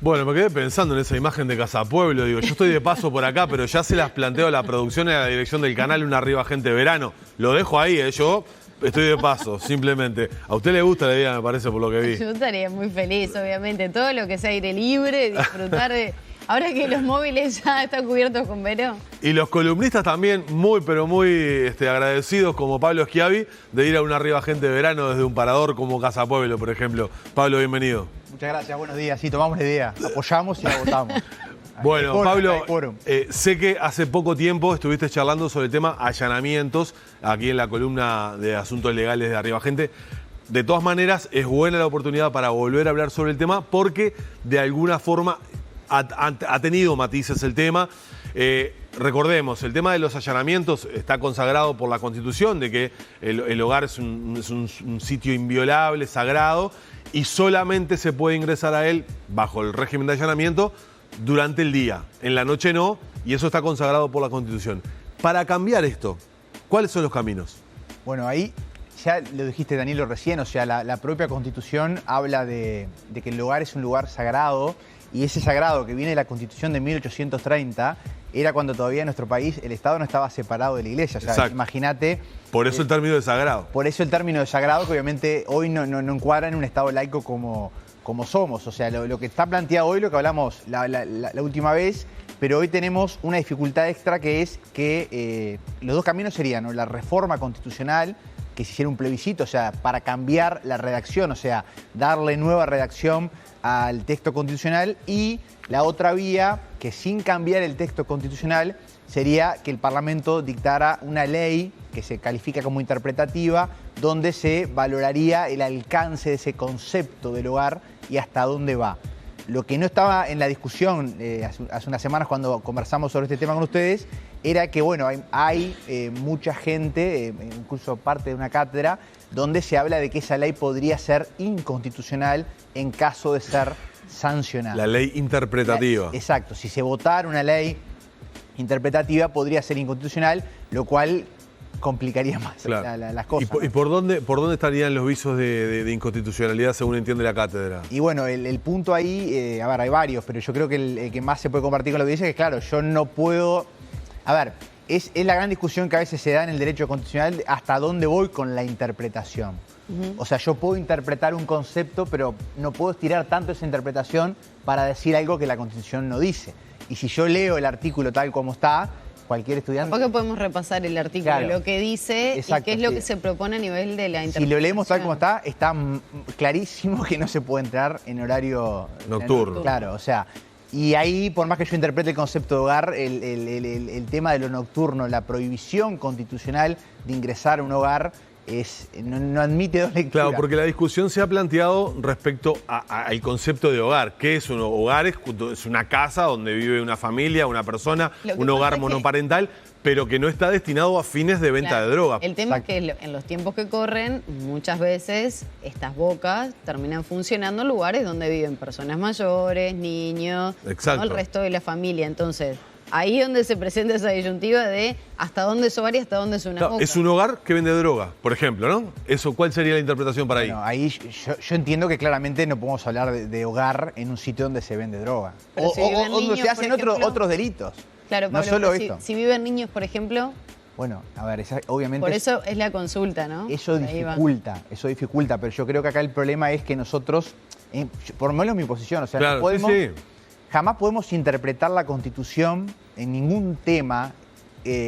Bueno, me quedé pensando en esa imagen de Casa Pueblo. Digo, yo estoy de paso por acá, pero ya se las planteo a la producción y a la dirección del canal una Arriba Gente Verano. Lo dejo ahí, yo estoy de paso, simplemente. A usted le gusta la idea, me parece, por lo que vi. Yo estaría muy feliz, obviamente. Todo lo que sea aire libre, disfrutar de... Ahora que los móviles ya están cubiertos con velo. Y los columnistas también muy, pero muy agradecidos, como Pablo Schiavi, de ir a una Arriba Gente Verano desde un parador como Casa Pueblo, por ejemplo. Pablo, bienvenido. Muchas gracias, buenos días. Sí, tomamos la idea, apoyamos y la votamos. Bueno, Pablo, sé que hace poco tiempo estuviste charlando sobre el tema allanamientos aquí en la columna de Asuntos Legales de Arriba Gente. De todas maneras, es buena la oportunidad para volver a hablar sobre el tema porque de alguna forma ha tenido matices el tema. Recordemos, el tema de los allanamientos está consagrado por la Constitución, de que el hogar es un sitio inviolable, sagrado, y solamente se puede ingresar a él bajo el régimen de allanamiento durante el día. En la noche no, y eso está consagrado por la Constitución. Para cambiar esto, ¿cuáles son los caminos? Bueno, ahí ya lo dijiste, Danilo, recién, o sea, la propia Constitución habla de que el hogar es un lugar sagrado, y ese sagrado que viene de la Constitución de 1830 era cuando todavía en nuestro país el Estado no estaba separado de la Iglesia. O sea, imagínate... Por eso el término de sagrado. Por eso el término de sagrado, que obviamente hoy no encuadra en un Estado laico como somos. O sea, lo que está planteado hoy, lo que hablamos la última vez, pero hoy tenemos una dificultad extra, que es que los dos caminos serían, ¿no?, la reforma constitucional, que se hiciera un plebiscito, o sea, para cambiar la redacción, o sea, darle nueva redacción al texto constitucional, y la otra vía, que sin cambiar el texto constitucional, sería que el Parlamento dictara una ley que se califica como interpretativa, donde se valoraría el alcance de ese concepto del hogar y hasta dónde va. Lo que no estaba en la discusión hace unas semanas cuando conversamos sobre este tema con ustedes, era que, bueno, hay mucha gente, incluso parte de una cátedra, donde se habla de que esa ley podría ser inconstitucional en caso de ser sancionada. La ley interpretativa. Exacto. Si se votara una ley interpretativa, podría ser inconstitucional, lo cual complicaría más las cosas. ¿Y por dónde estarían los visos de inconstitucionalidad, según entiende la cátedra? Y bueno, el punto ahí, a ver, hay varios, pero yo creo que el que más se puede compartir con la audiencia es que, claro, yo no puedo... A ver, es la gran discusión que a veces se da en el derecho constitucional, hasta dónde voy con la interpretación. O sea, yo puedo interpretar un concepto, pero no puedo estirar tanto esa interpretación para decir algo que la Constitución no dice. Y si yo leo el artículo tal como está, cualquier estudiante... ¿Por qué podemos repasar el artículo, claro, lo que dice, exacto, y qué es lo que se propone a nivel de la interpretación? Si lo leemos tal como está clarísimo que no se puede entrar en horario nocturno. Claro, o sea... Y ahí, por más que yo interprete el concepto de hogar, el tema de lo nocturno, la prohibición constitucional de ingresar a un hogar, no admite dos lecturas. Claro, porque la discusión se ha planteado respecto al concepto de hogar. ¿Qué es un hogar? Es una casa donde vive una familia, una persona, un hogar monoparental, pero que no está destinado a fines de venta de droga. El tema es que en los tiempos que corren, muchas veces estas bocas terminan funcionando en lugares donde viven personas mayores, niños, ¿no?, el resto de la familia. Entonces, ahí es donde se presenta esa disyuntiva de hasta dónde es hogar y hasta dónde es una boca. Es un hogar que vende droga, por ejemplo, ¿no? ¿Cuál sería la interpretación para ahí? Bueno, ahí yo entiendo que claramente no podemos hablar de hogar en un sitio donde se vende droga. Pero si viven donde niños, se hacen otros delitos. Claro, no Pablo, solo esto. Si viven niños, por ejemplo... Bueno, a ver, obviamente... Por eso es la consulta, ¿no? Eso dificulta, pero yo creo que acá el problema es que nosotros, por lo menos mi posición, o sea, claro, no podemos, jamás podemos interpretar la Constitución en ningún tema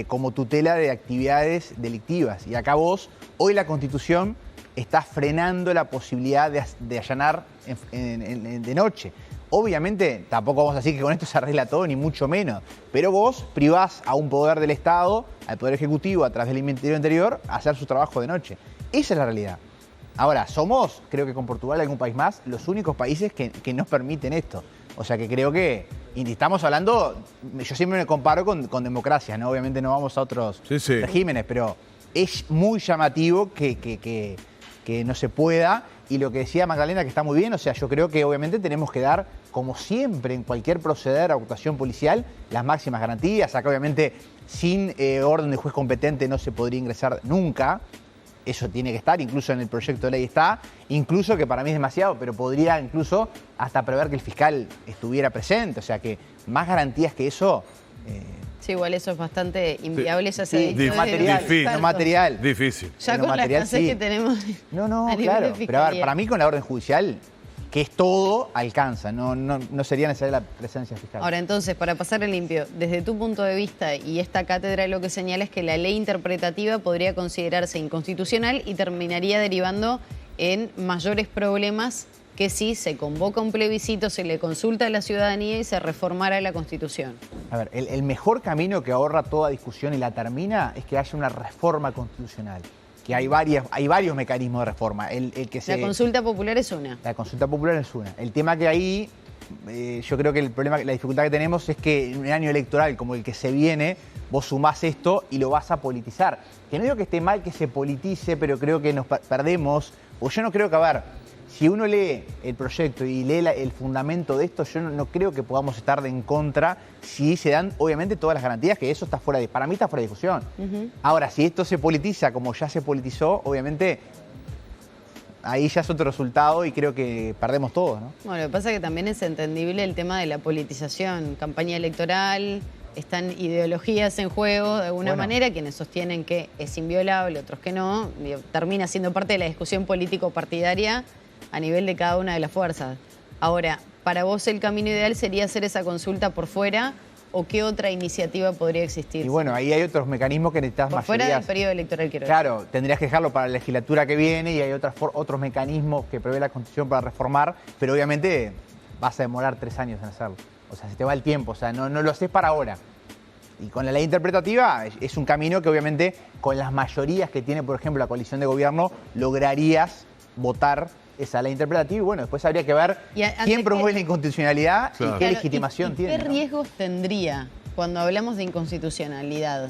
como tutela de actividades delictivas. Y acá hoy la Constitución está frenando la posibilidad de allanar de noche. Obviamente, tampoco vamos a decir que con esto se arregla todo, ni mucho menos. Pero vos privás a un poder del Estado, al Poder Ejecutivo, a través del Ministerio Interior, a hacer su trabajo de noche. Esa es la realidad. Ahora, somos, creo que con Portugal y algún país más, los únicos países que nos permiten esto. O sea que creo que, y estamos hablando, yo siempre me comparo con democracias, ¿no? Obviamente no vamos a otros regímenes, pero es muy llamativo que no se pueda. Y lo que decía Magdalena, que está muy bien, o sea, yo creo que obviamente tenemos que dar, como siempre en cualquier proceder o actuación policial, las máximas garantías. Acá obviamente sin orden de juez competente no se podría ingresar nunca. eso tiene que estar, incluso en el proyecto de ley está, incluso que para mí es demasiado, pero podría incluso hasta prever que el fiscal estuviera presente, o sea que más garantías que eso... Sí, igual eso es bastante inviable, ya se sí, material. Difícil. Ya con la escasez que tenemos. No, claro. Pero a ver, para mí con la orden judicial, que es todo, alcanza. No sería necesaria la presencia fiscal. Ahora, entonces, para pasar el limpio, desde tu punto de vista y esta cátedra lo que señala es que la ley interpretativa podría considerarse inconstitucional y terminaría derivando en mayores problemas que si se convoca un plebiscito, se le consulta a la ciudadanía y se reformara la Constitución. A ver, el mejor camino que ahorra toda discusión y la termina es que haya una reforma constitucional. Que hay varios mecanismos de reforma. La consulta popular es una. La consulta popular es una. El tema que ahí, yo creo que el problema, la dificultad que tenemos es que en un año electoral como el que se viene, vos sumás esto y lo vas a politizar. Que no digo que esté mal que se politice, pero creo que nos perdemos. O yo no creo que, a ver, si uno lee el proyecto y lee el fundamento de esto, yo no creo que podamos estar en contra si se dan, obviamente, todas las garantías, que eso está para mí está fuera de discusión. Ahora, si esto se politiza como ya se politizó, obviamente, ahí ya es otro resultado y creo que perdemos todo, ¿no? Bueno, lo que pasa es que también es entendible el tema de la politización, campaña electoral, están ideologías en juego de alguna manera, quienes sostienen que es inviolable, otros que no, termina siendo parte de la discusión político-partidaria a nivel de cada una de las fuerzas. Ahora, ¿para vos el camino ideal sería hacer esa consulta por fuera o qué otra iniciativa podría existir? Y bueno, ahí hay otros mecanismos que necesitas por fuera del periodo electoral, quiero decir. Claro, tendrías que dejarlo para la legislatura que viene y hay otros mecanismos que prevé la Constitución para reformar, pero obviamente vas a demorar 3 años en hacerlo. O sea, se te va el tiempo, o sea, no lo haces para ahora. Y con la ley interpretativa es un camino que obviamente con las mayorías que tiene, por ejemplo, la coalición de gobierno, lograrías votar esa ley interpretativa y bueno, después habría que ver quién promueve la inconstitucionalidad y qué legitimación tiene. ¿Qué riesgos tendría cuando hablamos de inconstitucionalidad?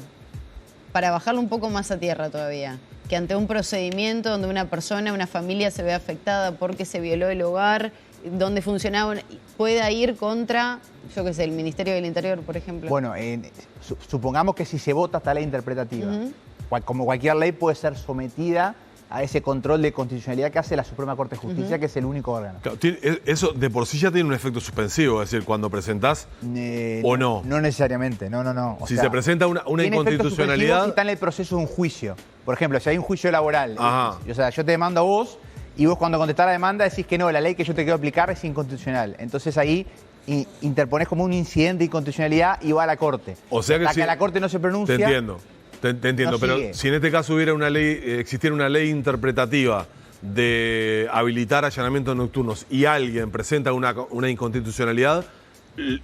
Para bajarlo un poco más a tierra todavía, que ante un procedimiento donde una persona, una familia se ve afectada porque se violó el hogar, donde funcionaba, pueda ir contra, yo qué sé, el Ministerio del Interior, por ejemplo. Bueno, supongamos que si se vota esta ley interpretativa, como cualquier ley puede ser sometida a ese control de constitucionalidad que hace la Suprema Corte de Justicia, que es el único órgano. Claro, eso de por sí ya tiene un efecto suspensivo, es decir, cuando presentás o no. No necesariamente, no. Si se presenta una inconstitucionalidad... Si está en el proceso de un juicio. Por ejemplo, si hay un juicio laboral, o sea, yo te demando a vos y vos cuando contestás la demanda decís que no, la ley que yo te quiero aplicar es inconstitucional. Entonces ahí interponés como un incidente de inconstitucionalidad y va a la Corte. O sea que hasta que la Corte no se pronuncia... Te entiendo. Te entiendo, pero si en este caso existiera una ley interpretativa de habilitar allanamientos nocturnos y alguien presenta una inconstitucionalidad,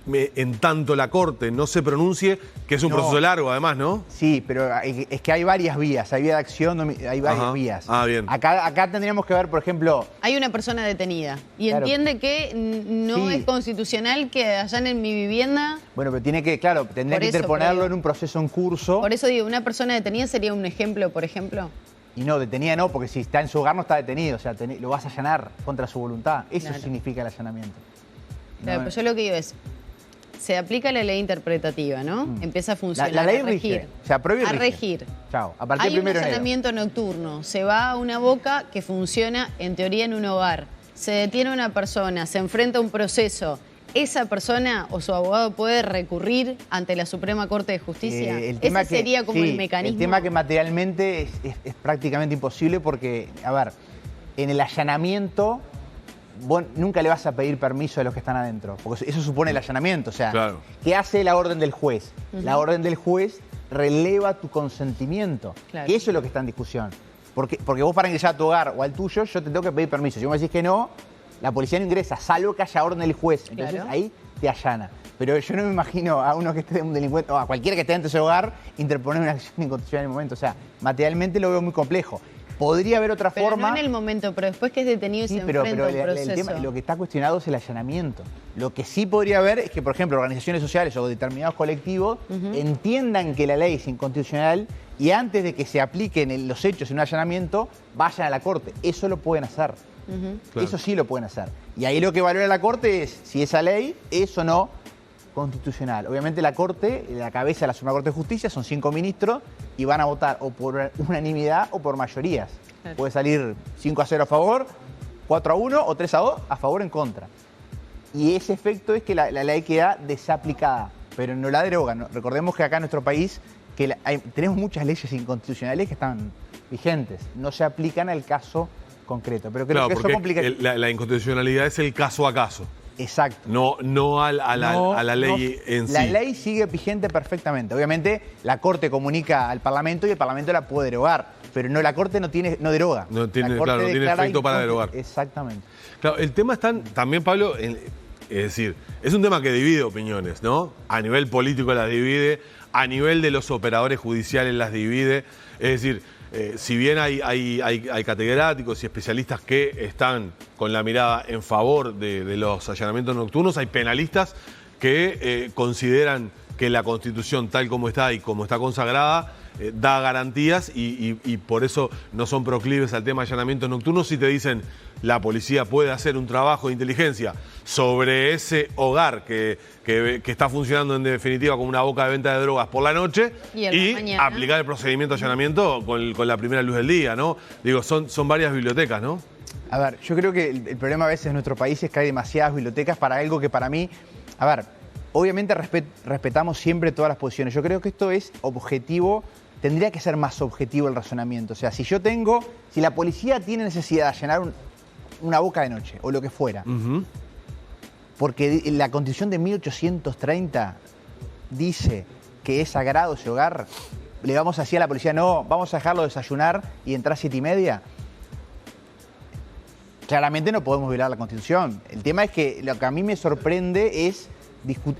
en tanto la Corte no se pronuncie, que es un proceso largo además, ¿no? Sí, pero es que hay varias vías, hay vía de acción, hay varias vías. Bien. Acá tendríamos que ver, por ejemplo... Hay una persona detenida y entiende que no es constitucional que allanen mi vivienda. Bueno, pero tendría que interponerlo en un proceso en curso. Por eso digo, una persona detenida sería un ejemplo, por ejemplo. Y no, detenida no, porque si está en su hogar no está detenido, o sea, lo vas a allanar contra su voluntad. Eso significa el allanamiento. Claro, pero yo lo que digo es, se aplica la ley interpretativa, ¿no? Empieza a funcionar, la ley a regir. Se aprueba y a regir. Chao, a partir del 1 de enero. Hay un allanamiento nocturno, se va a una boca que funciona en teoría en un hogar, se detiene una persona, se enfrenta a un proceso, ¿esa persona o su abogado puede recurrir ante la Suprema Corte de Justicia? Ese sería como el mecanismo. El tema que materialmente es prácticamente imposible porque, a ver, en el allanamiento... vos nunca le vas a pedir permiso a los que están adentro, porque eso supone el allanamiento. O sea, ¿qué hace la orden del juez? La orden del juez releva tu consentimiento, que eso es lo que está en discusión. Porque vos para ingresar a tu hogar o al tuyo, yo te tengo que pedir permiso. Si vos me decís que no, la policía no ingresa, salvo que haya orden del juez. Entonces ahí te allana. Pero yo no me imagino a uno que esté un delincuente, o a cualquiera que esté dentro de ese hogar, interponer una acción inconstitucional en el momento. O sea, materialmente lo veo muy complejo. Podría haber otra forma. No en el momento, pero después que es detenido y se enfrenta a un proceso. Lo que está cuestionado es el allanamiento. Lo que sí podría haber es que, por ejemplo, organizaciones sociales o determinados colectivos entiendan que la ley es inconstitucional y antes de que se apliquen los hechos en un allanamiento, vayan a la Corte. Eso lo pueden hacer. Eso sí lo pueden hacer. Y ahí lo que valora la Corte es si esa ley es o no constitucional. Obviamente la Corte, la cabeza de la Suprema Corte de Justicia, son 5 ministros y van a votar o por unanimidad o por mayorías. Claro. Puede salir 5-0 a favor, 4-1 o 3-2 a favor o en contra. Y ese efecto es que la ley queda desaplicada, pero no la derogan, ¿no? Recordemos que acá en nuestro país tenemos muchas leyes inconstitucionales que están vigentes, no se aplican al caso concreto. Pero creo que eso complica. La inconstitucionalidad es el caso a caso. Exacto. No a la ley en sí. La ley sigue vigente perfectamente. Obviamente la Corte comunica al Parlamento y el Parlamento la puede derogar, pero no, la Corte no deroga. No tiene efecto para derogar. Exactamente. Claro, el tema está también, Pablo, es decir, es un tema que divide opiniones, ¿no? A nivel político las divide, a nivel de los operadores judiciales las divide. Es decir, si bien hay catedráticos y especialistas que están con la mirada en favor de los allanamientos nocturnos, hay penalistas que consideran que la Constitución tal como está y como está consagrada da garantías y por eso no son proclives al tema de allanamientos nocturnos. Si te dicen la policía puede hacer un trabajo de inteligencia sobre ese hogar que está funcionando en definitiva como una boca de venta de drogas por la noche y aplicar el procedimiento de allanamiento con la primera luz del día, ¿no? Digo, son varias bibliotecas, ¿no? A ver, yo creo que el problema a veces en nuestro país es que hay demasiadas bibliotecas para algo que para mí, a ver, obviamente respetamos siempre todas las posiciones. Yo creo que esto es objetivo, tendría que ser más objetivo el razonamiento. O sea, si la policía tiene necesidad de allanar una boca de noche o lo que fuera, porque la Constitución de 1830 dice que es sagrado ese hogar, le vamos a decir a la policía, no, vamos a dejarlo desayunar y entrar 7:30. Claramente no podemos violar la Constitución. El tema es que lo que a mí me sorprende es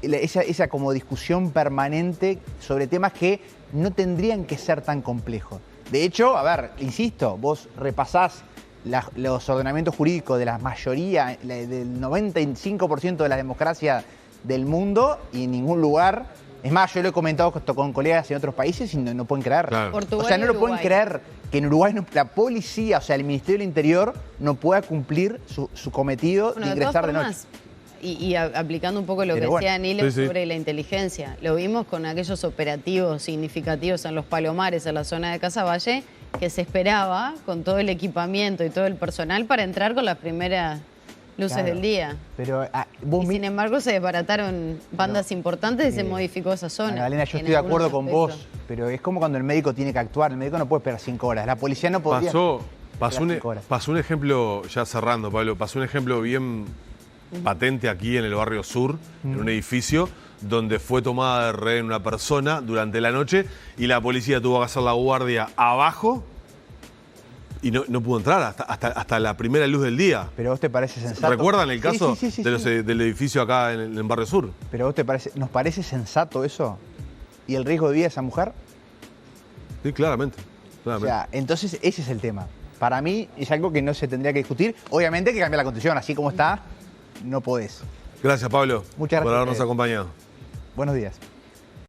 esa como discusión permanente sobre temas que no tendrían que ser tan complejos. De hecho, a ver, insisto, vos repasás los ordenamientos jurídicos de la mayoría, del 95% de la democracia del mundo y en ningún lugar. Es más, yo lo he comentado con colegas en otros países y no pueden creer. Claro. Portugal, o sea, no lo pueden creer que en Uruguay la policía, o sea, el Ministerio del Interior no pueda cumplir su cometido de ingresar de noche. Y aplicando un poco lo que decía Danilo sobre la inteligencia. Lo vimos con aquellos operativos significativos en los Palomares, en la zona de Casaballe, que se esperaba con todo el equipamiento y todo el personal para entrar con las primeras luces del día. Pero, sin embargo se desbarataron bandas importantes y se modificó esa zona. Magdalena, yo estoy de acuerdo con vos, pero es como cuando el médico tiene que actuar. El médico no puede esperar 5 horas. La policía no podría. Pasó un ejemplo, ya cerrando, Pablo, pasó un ejemplo bien patente aquí en el barrio sur, en un edificio donde fue tomada de rehén una persona durante la noche y la policía tuvo que hacer la guardia abajo y no pudo entrar hasta la primera luz del día. ¿Pero a vos te parece sensato? ¿Recuerdan el caso del edificio acá en barrio sur? ¿Pero a vos nos parece sensato eso? ¿Y el riesgo de vida de esa mujer? Sí, claramente. O sea, entonces ese es el tema. Para mí es algo que no se tendría que discutir. Obviamente hay que cambiar la Constitución, así como está, no podés. Gracias, Pablo. Muchas gracias por habernos acompañado. Buenos días.